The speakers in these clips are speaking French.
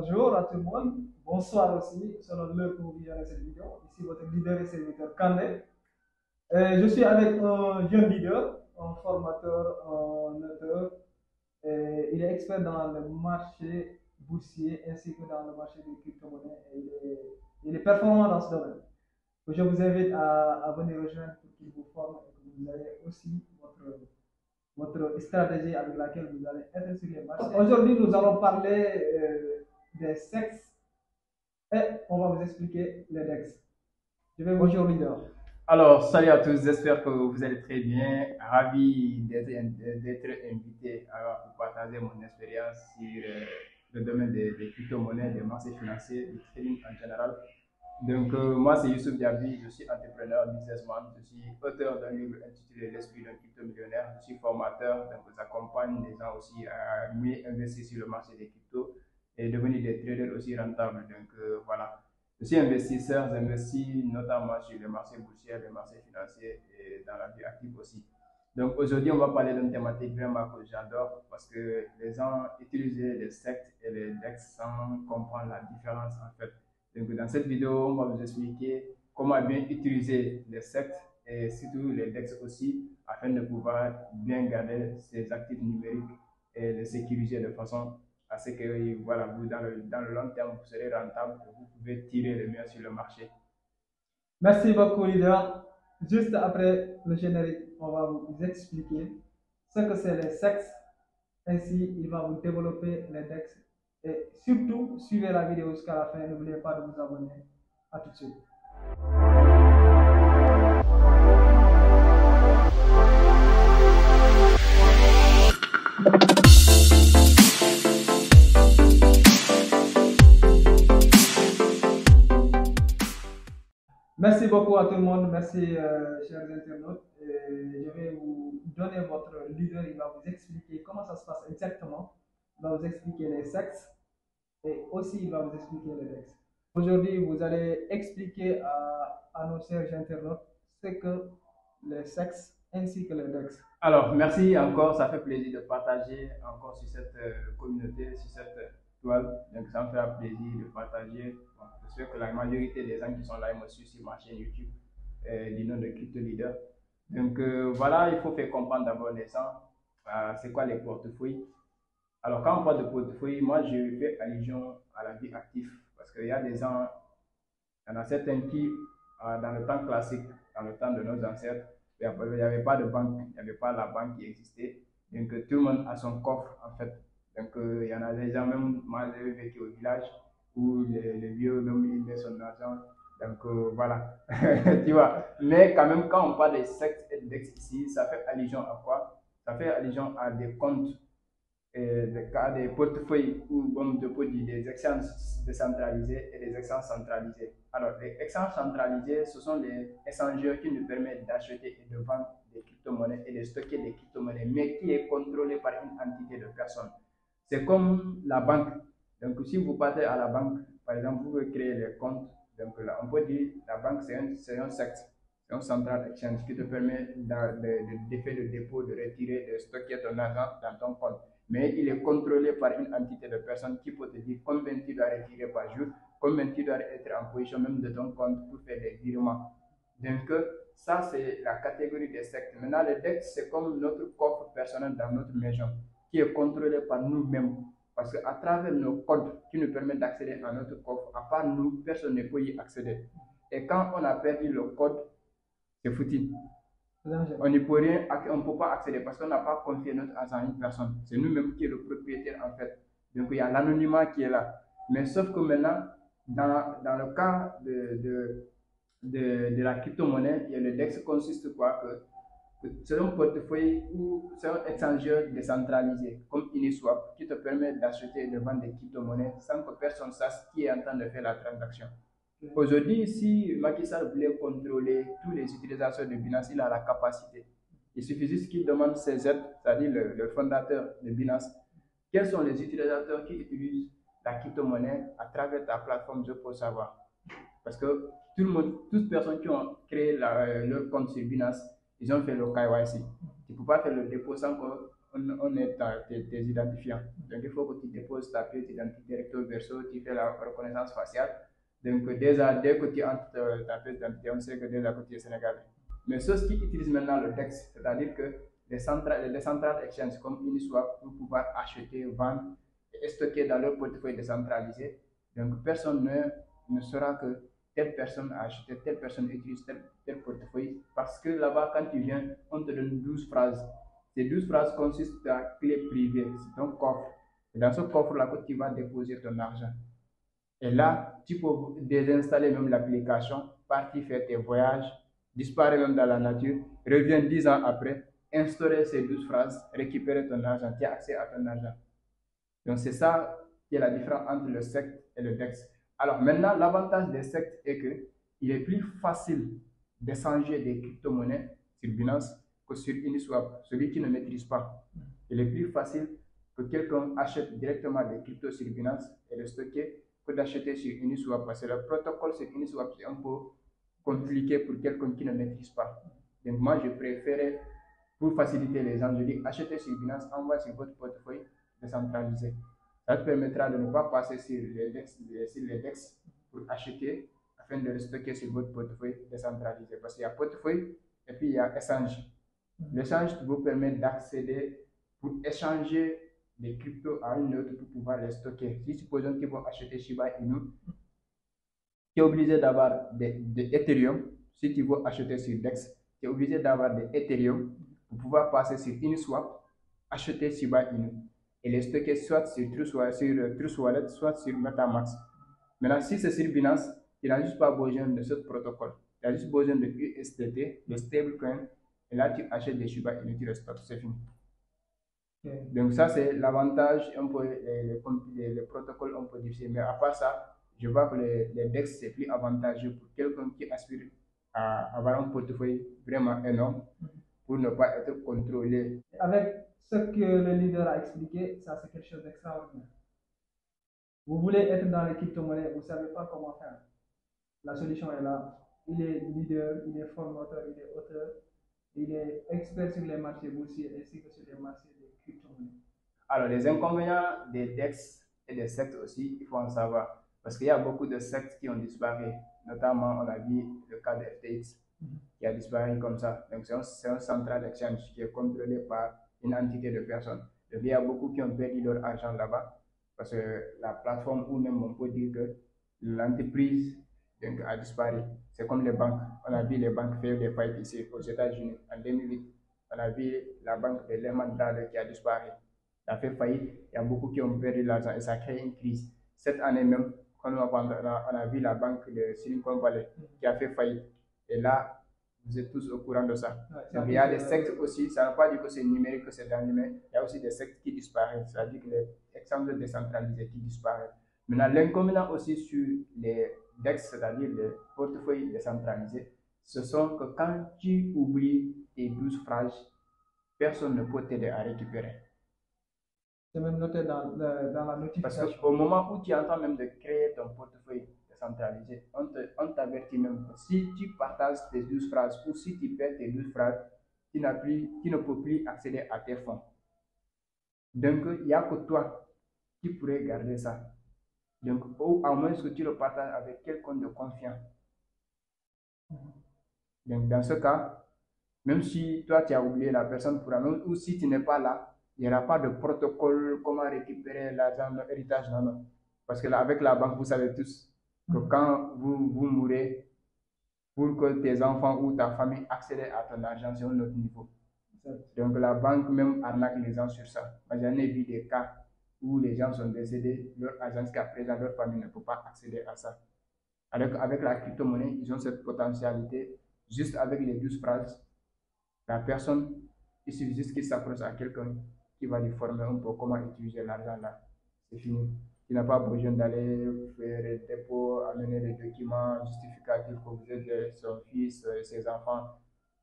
bonjour à tout le monde. Bonsoir aussi, selon l'heure que vous regardez cette vidéo. Ici votre leader et serviteur Kandé. Je suis avec un jeune leader, un formateur, un auteur. Il est expert dans le marché boursier ainsi que dans le marché des crypto-monnaies. Il est performant dans ce domaine. Je vous invite à venir rejoindre pour qu'il vous forme et que vous ayez aussi votre stratégie avec laquelle vous allez être sur les marchés. Aujourd'hui, nous allons parler des sexes et on va vous expliquer les DEX. Bonjour leader. Alors, salut à tous, j'espère que vous allez très bien. Ravi d'être invité pour partager mon expérience sur le domaine des crypto-monnaies, des marchés financiers, du trading en général. Donc, moi, c'est Youssouf Diaby, je suis entrepreneur, businessman, je suis auteur d'un livre intitulé L'esprit d'un crypto-millionnaire, je suis formateur, donc j'accompagne les gens aussi à mieux investir sur le marché des cryptos et devenir des traders aussi rentables. Donc, voilà. Je suis investisseur, j'investis notamment sur les marchés boursiers, les marchés financiers et dans la vie active aussi. Donc aujourd'hui, on va parler d'une thématique vraiment que j'adore parce que les gens utilisent les sectes et les DEX sans comprendre la différence en fait. Donc dans cette vidéo, on va vous expliquer comment bien utiliser les sectes et surtout les DEX aussi afin de pouvoir bien garder ses actifs numériques et les sécuriser de façon à ce que voilà, vous, dans le long terme, vous serez rentable et vous pouvez tirer le mieux sur le marché. Merci beaucoup leader. Juste après le générique, on va vous expliquer ce que c'est les sexes. Ainsi, il va vous développer les DEX. Et surtout, suivez la vidéo jusqu'à la fin. N'oubliez pas de vous abonner. À tout de suite. Merci beaucoup à tout le monde. Merci, chers internautes. Je vais vous donner votre leader. Il va vous expliquer comment ça se passe exactement. Il va vous expliquer les sexes et aussi il va vous expliquer les DEX. Aujourd'hui, vous allez expliquer à nos chers internautes ce que les sexes ainsi que les DEX. Alors, merci encore. Ça fait plaisir de partager encore sur cette communauté, sur cette toile. Donc, ça me fera plaisir de partager. Bon, je sais que la majorité des gens qui sont là, ils me suivent sur ma chaîne YouTube du nom de Crypto Leader. Donc, voilà, il faut faire comprendre d'abord les gens c'est quoi les portefeuilles. Alors, quand on parle de portefeuille, moi, je fais allusion à la vie active parce qu'il y a des gens, il y en a certains qui, dans le temps classique, dans le temps de nos ancêtres, il n'y avait pas de banque, il n'y avait pas la banque qui existait. Donc, tout le monde a son coffre, en fait. Donc, il y en a des gens, même moi, j'ai vécu au village où les vieux, même, ils mettent son argent. Donc, voilà. Tu vois. Mais quand même, quand on parle des sectes et des ici, ça fait allusion à quoi? Ça fait allusion à des comptes des portefeuilles ou comme de produits, des exchanges décentralisés et des exchanges centralisés. Alors, les exchanges centralisés, ce sont les échangeurs qui nous permettent d'acheter et de vendre des crypto-monnaies et de stocker des crypto-monnaies, mais qui est contrôlé par une entité de personnes. C'est comme la banque. Donc, si vous partez à la banque, par exemple, vous pouvez créer les comptes. Donc, là, on peut dire la banque, c'est un secte. C'est un central exchange qui te permet de faire le dépôt, de retirer, de stocker ton argent dans ton compte. Mais il est contrôlé par une entité de personnes qui peut te dire combien tu dois retirer par jour, combien tu dois être en position même de ton compte pour faire des virements. Donc, ça, c'est la catégorie des sectes. Maintenant, les DEX, c'est comme notre coffre personnel dans notre maison, qui est contrôlé par nous-mêmes. Parce qu'à travers nos codes qui nous permettent d'accéder à notre coffre, à part nous, personne ne peut y accéder. Et quand on a perdu le code, c'est foutu. On ne peut rien, on ne peut pas accéder parce qu'on n'a pas confié notre argent à une personne. C'est nous-mêmes qui est le propriétaire en fait. Donc il y a l'anonymat qui est là. Mais sauf que maintenant, dans le cas de la crypto-monnaie, il y a le DEX consiste quoi que c'est un portefeuille ou c'est un échangeur décentralisé comme Uniswap qui te permet d'acheter et de vendre des crypto-monnaies sans que personne sache qui est en train de faire la transaction. Aujourd'hui, si Macky Sall voulait contrôler tous les utilisateurs de Binance, il a la capacité. Il suffit juste qu'il demande ses aides, c'est-à-dire le fondateur de Binance, quels sont les utilisateurs qui utilisent la crypto-monnaie à travers ta plateforme, je peux savoir. Parce que tout le monde, toutes les personnes qui ont créé leur compte sur Binance, ils ont fait le KYC. Tu ne peux pas faire le dépôt sans que on est tes identifiants. Donc, il faut que tu déposes ta pièce d'identité recto verso, tu fais la reconnaissance faciale. Donc, déjà, dès que tu entres ta pièce d'identité, on sait que déjà que tu es sénégalais. Mais ceux qui utilisent maintenant le DEX, c'est-à-dire que les centrales exchange comme Uniswap pour pouvoir acheter, vendre et stocker dans leur portefeuille décentralisé. Donc, personne ne saura que telle personne a acheté, telle personne utilise tel portefeuille. Parce que là-bas, quand tu viens, on te donne 12 phrases. Ces 12 phrases consistent à clé privée, c'est un coffre. Et dans ce coffre-là, tu vas déposer ton argent. Et là, tu peux désinstaller même l'application, partir faire tes voyages, disparaître même dans la nature, reviens 10 ans après, instaurer ces 12 phrases, récupérer ton argent, tu as accès à ton argent. Donc c'est ça qui est la différence entre le SEC et le DEX. Alors maintenant, l'avantage des SEC est que il est plus facile d'échanger des crypto-monnaies sur Binance que sur Uniswap, celui qui ne maîtrise pas. Il est plus facile que quelqu'un achète directement des cryptos sur Binance et les stocker que d'acheter sur Uniswap parce que le protocole sur Uniswap c'est un peu compliqué pour quelqu'un qui ne maîtrise pas. Donc moi je préférais, pour faciliter les gens, je dis achetez sur Binance, envoyez sur votre portefeuille décentralisé. Ça te permettra de ne pas passer sur les DEX pour acheter afin de le stocker sur votre portefeuille décentralisé. Parce qu'il y a portefeuille et puis il y a échange. L'échange vous permet d'accéder pour échanger des cryptos à une autre pour pouvoir les stocker. Si supposons qu'ils vont acheter Shiba Inu, tu es obligé d'avoir des Ethereum. Si tu veux acheter sur DEX, tu es obligé d'avoir des Ethereum pour pouvoir passer sur Uniswap, acheter Shiba Inu et les stocker soit sur Trust Wallet, soit sur MetaMask. Maintenant, si c'est sur Binance, tu n'as juste pas besoin de ce protocole. Tu as juste besoin de USDT, de stablecoin, et là tu achètes des Shiba Inu, tu les stockes, c'est fini. Okay. Donc ça c'est l'avantage, un peu les protocoles un peu difficiles. Mais à part ça, je vois que les DEX c'est plus avantageux pour quelqu'un qui aspire à avoir un portefeuille vraiment énorme pour ne pas être contrôlé. Avec ce que le leader a expliqué, ça c'est quelque chose d'extraordinaire. Vous voulez être dans les crypto-monnaies, vous ne savez pas comment faire. La solution est là. Il est leader, il est formateur, il est auteur, il est expert sur les marchés boursiers ainsi que sur les marchés des crypto-monnaies. Alors, les inconvénients des DEX et des sectes aussi, il faut en savoir. Parce qu'il y a beaucoup de sectes qui ont disparu. Notamment, on a vu le cas de FTX qui a disparu comme ça. Donc, c'est un central exchange qui est contrôlé par une entité de personnes. Donc, il y a beaucoup qui ont perdu leur argent là-bas. Parce que la plateforme ou même on peut dire que l'entreprise a disparu. C'est comme les banques. On a vu les banques faire des faillites ici aux États-Unis en 2008. On a vu la banque de Lehman Brothers qui a disparu. Ça a fait faillite. Il y a beaucoup qui ont perdu l'argent et ça a créé une crise. Cette année même, on a vu la banque de Silicon Valley qui a fait faillite. Et là, vous êtes tous au courant de ça. Ouais, donc il y a des sectes aussi, ça ne veut pas dire que c'est numérique, que c'est dans l'humain. Il y a aussi des sectes qui disparaissent, c'est-à-dire que les exemples décentralisés qui disparaissent. Maintenant, l'inconvénient aussi sur les DEX, c'est-à-dire les portefeuilles décentralisés, ce sont que quand tu oublies tes 12 phrases, personne ne peut t'aider à récupérer. C'est même noté dans la notification. Parce qu'au moment où tu es en train même de créer ton portefeuille décentralisé, on t'avertit même que si tu partages tes 12 phrases ou si tu perds tes 12 phrases, tu ne peux plus accéder à tes fonds. Donc, il n'y a que toi qui pourrais garder ça. Donc, ou à moins que tu le partages avec quelqu'un de confiance. Donc, dans ce cas, même si toi tu as oublié la personne pourra, même ou si tu n'es pas là, il n'y aura pas de protocole, comment récupérer l'argent, l'héritage, non. Parce que là, avec la banque, vous savez tous que quand vous mourrez, pour que tes enfants ou ta famille accèdent à ton argent, c'est un autre niveau. Donc la banque même arnaque les gens sur ça. Moi, j'en ai vu des cas où les gens sont décédés, leur argent jusqu'à présent, leur famille ne peut pas accéder à ça. Avec la crypto-monnaie, ils ont cette potentialité, juste avec les 12 phrases, la personne, il suffit juste qu'il s'approche à quelqu'un qui va lui former un peu comment utiliser l'argent là. C'est fini. Tu n'as pas besoin d'aller faire des dépôts, amener des documents justificatifs que vous êtes son fils, ses enfants.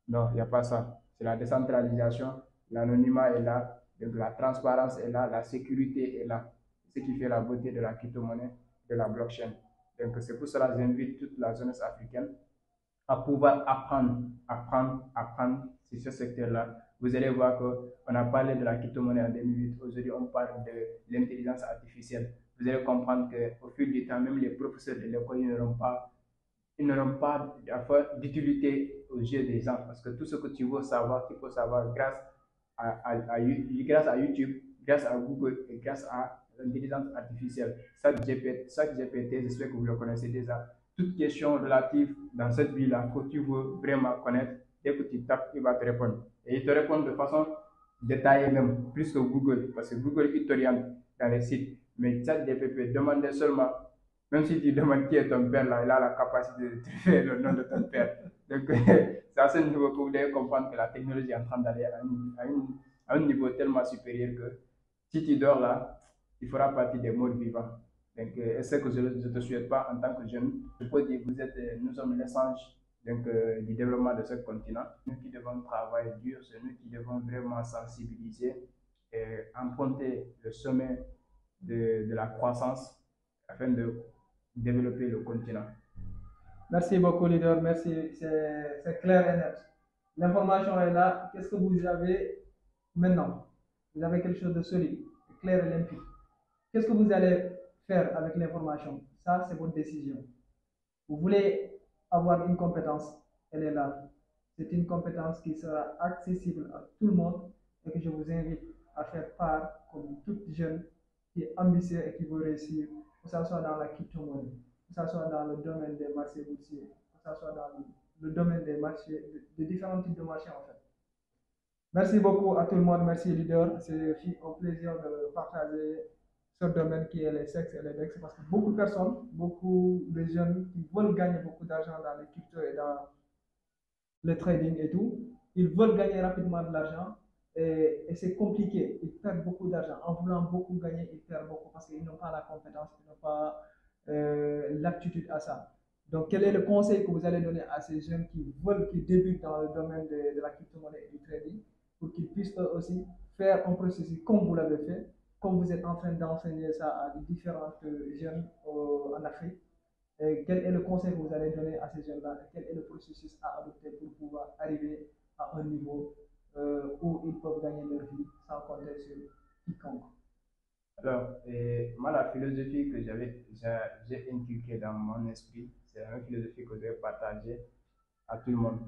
Non, il n'y a pas ça. C'est la décentralisation, l'anonymat est là, donc la transparence est là, la sécurité est là. C'est ce qui fait la beauté de la crypto-monnaie, de la blockchain. Donc c'est pour cela que j'invite toute la jeunesse africaine à pouvoir apprendre sur ce secteur-là Vous allez voir qu'on a parlé de la crypto-monnaie en 2008. Aujourd'hui, on parle de l'intelligence artificielle. Vous allez comprendre qu'au fil du temps, même les professeurs de l'école, ils n'auront pas d'utilité aux yeux des gens parce que tout ce que tu veux savoir, tu peux savoir grâce à YouTube, grâce à Google et grâce à l'intelligence artificielle. ChatGPT, j'espère que vous le connaissez déjà. Toute question relative dans cette vie-là que tu veux vraiment connaître, dès que tu tapes, il va te répondre. Et il te répond de façon détaillée même, plus que Google, parce que Google, il t'oriente dans les sites. Mais ChatGPT demande seulement, même si tu demandes qui est ton père, là, il a la capacité de trouver le nom de ton père. Donc, c'est à ce niveau que vous devez comprendre que la technologie est en train d'aller à un niveau tellement supérieur que si tu dors là, il fera partie des morts vivants. Donc, ce que je ne te souhaite pas en tant que jeune. Je peux dire, nous sommes l'essence du développement de ce continent. Nous qui devons travailler dur, c'est nous qui devons vraiment sensibiliser et emprunter le sommet de la croissance afin de développer le continent. Merci beaucoup, leader. Merci, c'est clair et net. L'information est là. Qu'est-ce que vous avez maintenant? Vous avez quelque chose de solide, clair et limpide. Qu'est-ce que vous allez faire avec l'information? Ça, c'est votre décision. Vous voulez avoir une compétence, elle est là. C'est une compétence qui sera accessible à tout le monde et que je vous invite à faire part comme tout jeune qui est ambitieux et qui veut réussir, que ce soit dans la crypto-monnaie, que ce soit dans le domaine des marchés boursiers, que ce soit dans le domaine des marchés, de différents types de marchés en fait. Merci beaucoup à tout le monde, merci leader. C'est un plaisir de partager ce domaine qui est les sexes et les DEX parce que beaucoup de personnes, beaucoup de jeunes qui veulent gagner beaucoup d'argent dans les cryptos et dans le trading et tout, ils veulent gagner rapidement de l'argent et c'est compliqué. Ils perdent beaucoup d'argent. En voulant beaucoup gagner, ils perdent beaucoup parce qu'ils n'ont pas la compétence, ils n'ont pas l'aptitude à ça. Donc, quel est le conseil que vous allez donner à ces jeunes qui débutent dans le domaine de la crypto-monnaie et du trading pour qu'ils puissent eux aussi faire un processus comme vous l'avez fait, comme vous êtes en train d'enseigner ça à différents jeunes en Afrique? Et quel est le conseil que vous allez donner à ces jeunes-là? Quel est le processus à adopter pour pouvoir arriver à un niveau où ils peuvent gagner leur vie sans compter sur quiconque? Alors, moi, la philosophie que j'ai inculquée dans mon esprit, c'est une philosophie que je vais partager à tout le monde.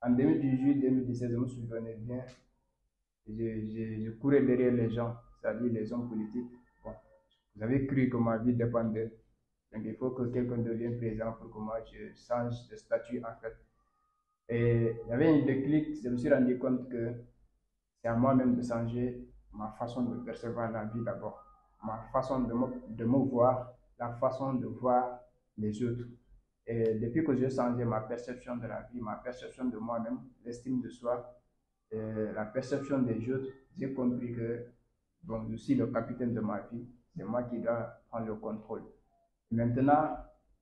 En 2018-2017, je me souvenais bien, je courais derrière les gens, c'est-à-dire les hommes politiques. Bon, vous avez cru que ma vie dépend d'eux. Donc, il faut que quelqu'un devienne présent pour que moi je change de statut en fait. Et il y avait un déclic, je me suis rendu compte que c'est à moi-même de changer ma façon de percevoir la vie d'abord, ma façon de me voir, la façon de voir les autres. Et depuis que j'ai changé ma perception de la vie, ma perception de moi-même, l'estime de soi, la perception des autres, j'ai compris que bon, je suis le capitaine de ma vie, c'est moi qui dois prendre le contrôle. Maintenant,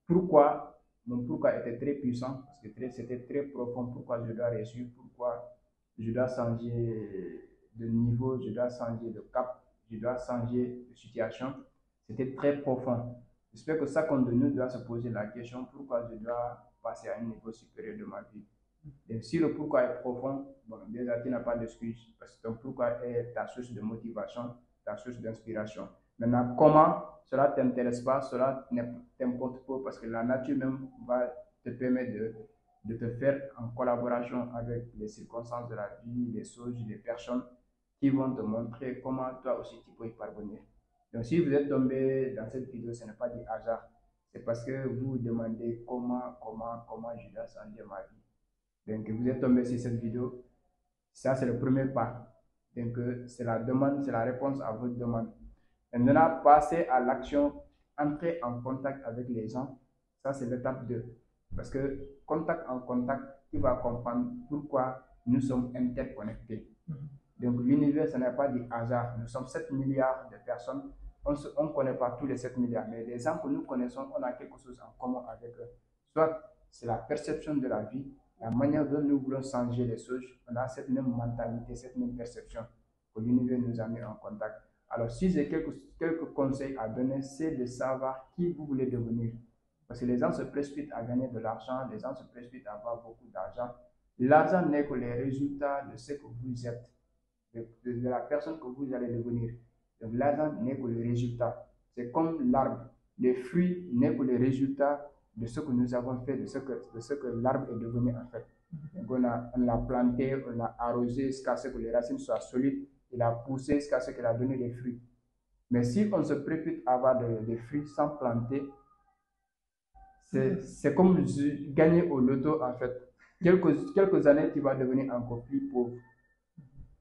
mon pourquoi était très puissant, parce que c'était très profond, pourquoi je dois réussir, pourquoi je dois changer de niveau, je dois changer de cap, je dois changer de situation. C'était très profond. J'espère que chacun de nous doit se poser la question pourquoi je dois passer à un niveau supérieur de ma vie. Et si le pourquoi est profond, bon, déjà tu n'as pas d'excuse parce que ton pourquoi est ta source de motivation, ta source d'inspiration. Maintenant, comment, cela ne t'intéresse pas, cela ne t'importe pas parce que la nature même va te permettre de te faire en collaboration avec les circonstances de la vie, les choses, les personnes qui vont te montrer comment toi aussi tu peux y parvenir. Donc si vous êtes tombé dans cette vidéo, ce n'est pas du hasard. C'est parce que vous vous demandez comment je dois changer ma vie. Donc vous êtes tombé sur cette vidéo, ça c'est le premier pas. Donc c'est la demande, c'est la réponse à votre demande. Maintenant, passer à l'action, entrer en contact avec les gens, ça c'est l'étape 2. Parce que contact en contact, tu vas comprendre pourquoi nous sommes interconnectés. Donc l'univers, ce n'est pas du hasard. Nous sommes 7 milliards de personnes. On ne connaît pas tous les 7 milliards, mais les gens que nous connaissons, on a quelque chose en commun avec eux. Soit c'est la perception de la vie, la manière dont nous voulons changer les choses, on a cette même mentalité, cette même perception que l'univers nous a mis en contact. Alors, si j'ai quelques conseils à donner, c'est de savoir qui vous voulez devenir. Parce que les gens se précipitent à gagner de l'argent, les gens se précipitent à avoir beaucoup d'argent, L'argent n'est que le résultat de ce que vous êtes, de la personne que vous allez devenir. Donc l'argent n'est que le résultat. C'est comme l'arbre. Les fruits n'est que le résultat de ce que nous avons fait, de ce que l'arbre est devenu en fait. Donc on l'a planté, on l'a arrosé jusqu'à ce que les racines soient solides, il a poussé jusqu'à ce qu'il a donné des fruits. Mais si on se précipite à avoir des fruits sans planter, c'est comme gagner au loto en fait. Quelques années, tu vas devenir encore plus pauvre.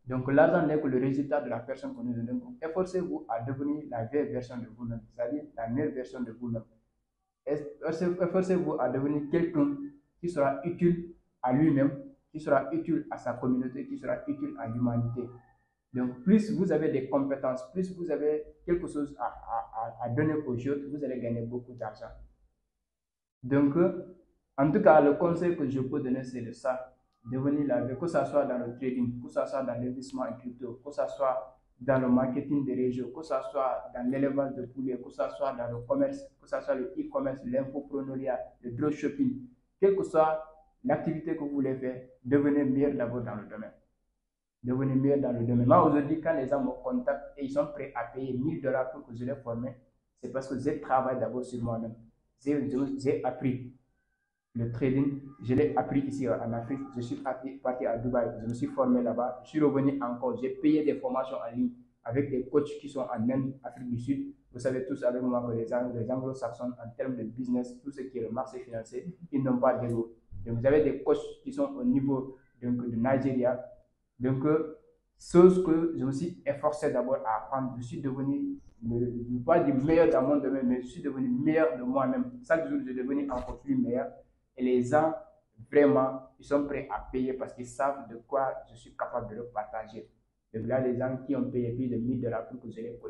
Donc l'argent n'est que le résultat de la personne que nous donnons. Efforcez-vous à devenir la meilleure version de vous-même, c'est-à-dire la meilleure version de vous-même. Efforcez-vous à devenir quelqu'un qui sera utile à lui-même, qui sera utile à sa communauté, qui sera utile à l'humanité. Donc plus vous avez des compétences, plus vous avez quelque chose à donner aux autres, vous allez gagner beaucoup d'argent. Donc, en tout cas, le conseil que je peux donner, c'est de ça. Devenir la vie, que ce soit dans le trading, que ce soit dans l'investissement en crypto, que ce soit dans le marketing des régions, que ce soit dans l'élevage de poulets, que ce soit dans le commerce, que ce soit le e-commerce, l'infoprenariat, le dropshipping, quelle que soit l'activité que vous voulez faire, devenez meilleur d'abord dans le domaine. Devenez meilleur dans le domaine. Moi, aujourd'hui, quand les gens me contactent et ils sont prêts à payer $1000 pour que je les forme, c'est parce que j'ai travaillé d'abord sur moi-même. J'ai appris le trading, je l'ai appris ici en Afrique. Je suis parti à Dubaï, je me suis formé là-bas. Je suis revenu encore, j'ai payé des formations en ligne avec des coachs qui sont en Inde, Afrique du Sud. Vous savez tous avec moi que les anglo-saxons, en termes de business, tout ce qui est le marché financier, ils n'ont pas d'ego. Donc, vous avez des coachs qui sont au niveau de Nigeria. Donc, chose que je me suis efforcé d'abord à apprendre. Je suis devenu, pas du meilleur dans mon domaine, mais je suis devenu meilleur de moi-même. Chaque jour, je suis devenu encore plus meilleur. Et les gens, vraiment, ils sont prêts à payer parce qu'ils savent de quoi je suis capable de leur partager. Donc là, les gens qui ont payé plus de $1000 pour que je les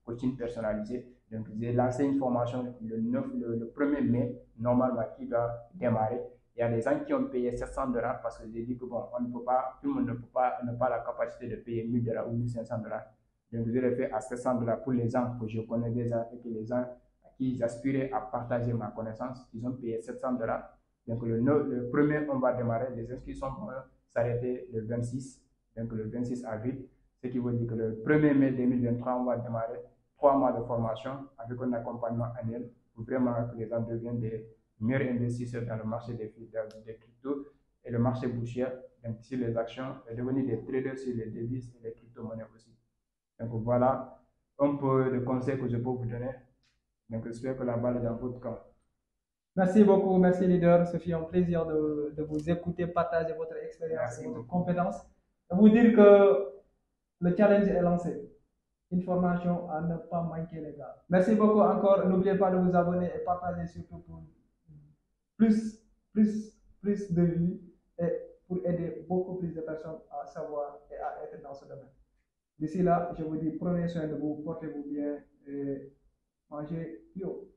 coaching personnalisé. Donc, j'ai lancé une formation le 1er mai, normalement, qui doit démarrer. Il y a des gens qui ont payé $700 parce que j'ai dit que bon, on ne peut pas, tout le monde n'a pas la capacité de payer $1000 ou $1500. Donc, je l'ai fait à $700 pour les gens que je connais déjà et que les gens qui aspiraient à partager ma connaissance, ils ont payé $700. Donc, le premier, on va démarrer. Les inscriptions vont s'arrêter le 26, donc le 26 avril. Ce qui veut dire que le 1er mai 2023, on va démarrer 3 mois de formation avec un accompagnement annuel pour vraiment que les gens deviennent des meilleurs investisseurs dans le marché des cryptos et le marché boursier, donc sur les actions, et devenir des traders sur les devises et les crypto-monnaies aussi. Donc voilà un peu de conseils que je peux vous donner. Donc j'espère que la balle est dans votre camp. Merci beaucoup, merci leader. Ce fut un plaisir de vous écouter, partager votre expérience et votre compétence. Et vous dire que le challenge est lancé. Une formation à ne pas manquer, les gars. Merci beaucoup encore. N'oubliez pas de vous abonner et partager surtout pour plus de vues et pour aider beaucoup plus de personnes à savoir et à être dans ce domaine. D'ici là, je vous dis, prenez soin de vous, portez-vous bien et mangez bio.